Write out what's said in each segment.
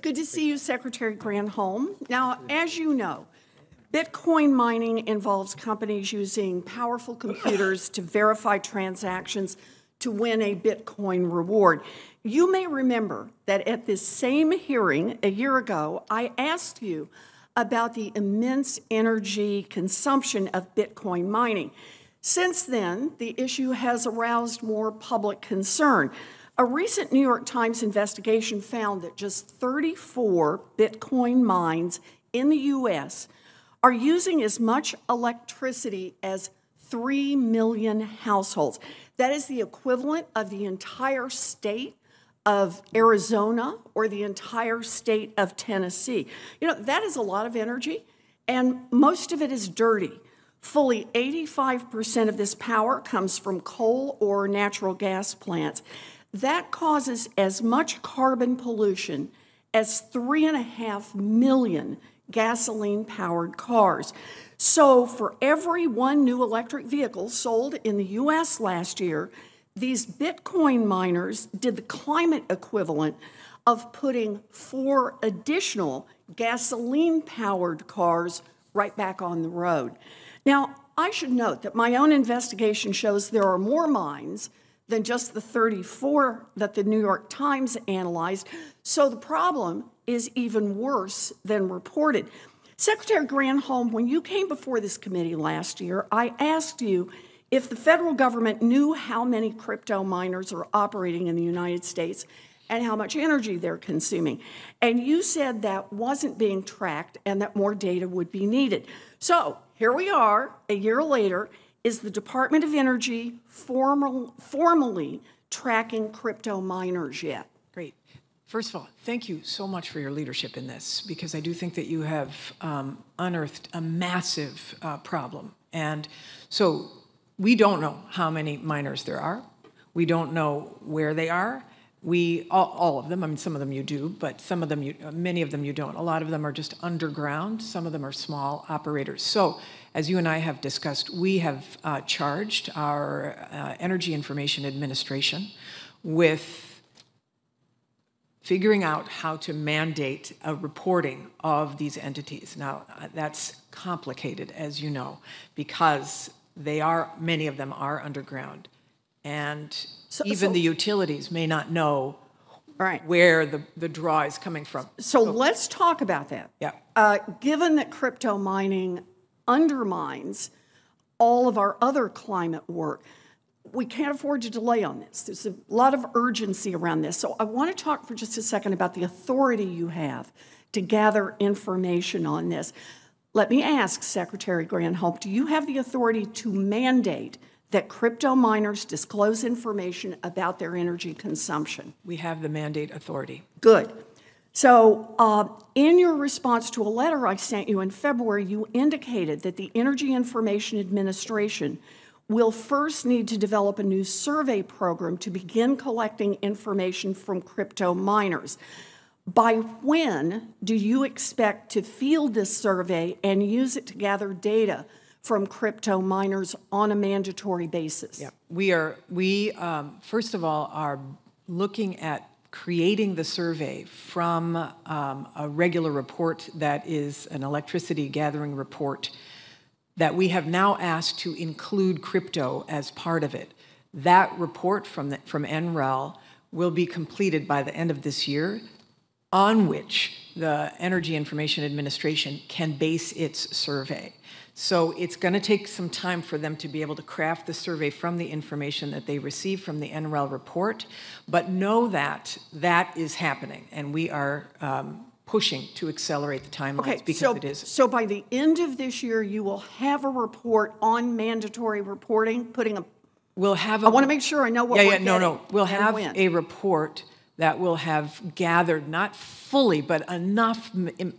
Good to see you, Secretary Granholm. Now, as you know, Bitcoin mining involves companies using powerful computers to verify transactions to win a Bitcoin reward. You may remember that at this same hearing a year ago, I asked you about the immense energy consumption of Bitcoin mining. Since then, the issue has aroused more public concern. A recent New York Times investigation found that just 34 Bitcoin mines in the U.S. are using as much electricity as 3 million households. That is the equivalent of the entire state of Arizona or the entire state of Tennessee. You know, that is a lot of energy, and most of it is dirty. Fully 85% of this power comes from coal or natural gas plants. That causes as much carbon pollution as 3.5 million gasoline-powered cars. So for every one new electric vehicle sold in the U.S. last year, these Bitcoin miners did the climate equivalent of putting 4 additional gasoline-powered cars right back on the road. Now, I should note that my own investigation shows there are more mines than just the 34 that the New York Times analyzed, so the problem is even worse than reported. Secretary Granholm, when you came before this committee last year, I asked you if the federal government knew how many crypto miners are operating in the United States and how much energy they're consuming. And you said that wasn't being tracked and that more data would be needed. So here we are, a year later. Is the Department of Energy formally tracking crypto miners yet? Great. First of all, thank you so much for your leadership in this, because I do think that you have unearthed a massive problem. And so we don't know how many miners there are. We don't know where they are. All of them, I mean, some of them you do, but some of them, many of them you don't. A lot of them are just underground. Some of them are small operators. So as you and I have discussed, we have charged our Energy Information Administration with figuring out how to mandate a reporting of these entities. Now, that's complicated, as you know, because many of them are underground. And even the utilities may not know where the draw is coming from. So let's talk about that. Yeah. Given that crypto mining undermines all of our other climate work, we can't afford to delay on this. There's a lot of urgency around this. So I want to talk for just a second about the authority you have to gather information on this. Let me ask, Secretary Granholm, do you have the authority to mandate that crypto miners disclose information about their energy consumption? We have the mandate authority. Good. So in your response to a letter I sent you in February, you indicated that the Energy Information Administration will first need to develop a new survey program to begin collecting information from crypto miners. By when do you expect to field this survey and use it to gather data from crypto miners on a mandatory basis? Yeah, we first of all are looking at creating the survey from a regular report that is an electricity gathering report that we have now asked to include crypto as part of it. That report from NREL will be completed by the end of this year, on which the Energy Information Administration can base its survey. So it's going to take some time for them to be able to craft the survey from the information that they receive from the NREL report, but know that that is happening, and we are pushing to accelerate the timelines because it is. So by the end of this year, you will have a report on mandatory reporting, We'll have I want to make sure I know what we're getting. No. We'll have a report that will have gathered, not fully, but enough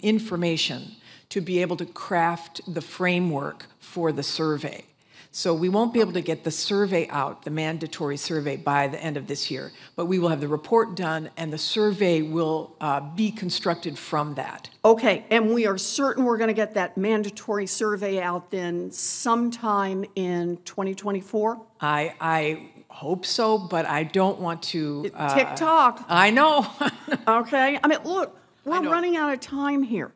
information to be able to craft the framework for the survey. So we won't be able to get the survey out, the mandatory survey, by the end of this year, but we will have the report done and the survey will be constructed from that. Okay, and we are certain we're going to get that mandatory survey out then sometime in 2024? I hope so, but I don't want to... TikTok. I know. Okay, I mean, look, We're running out of time here.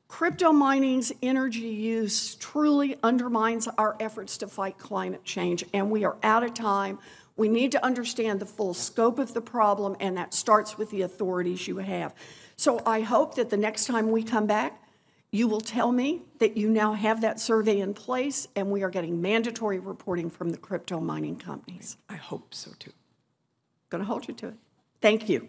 Crypto mining's energy use truly undermines our efforts to fight climate change, and we are out of time. We need to understand the full scope of the problem, and that starts with the authorities you have. So I hope that the next time we come back, you will tell me that you now have that survey in place, and we are getting mandatory reporting from the crypto mining companies. I hope so too. Going to hold you to it. Thank you.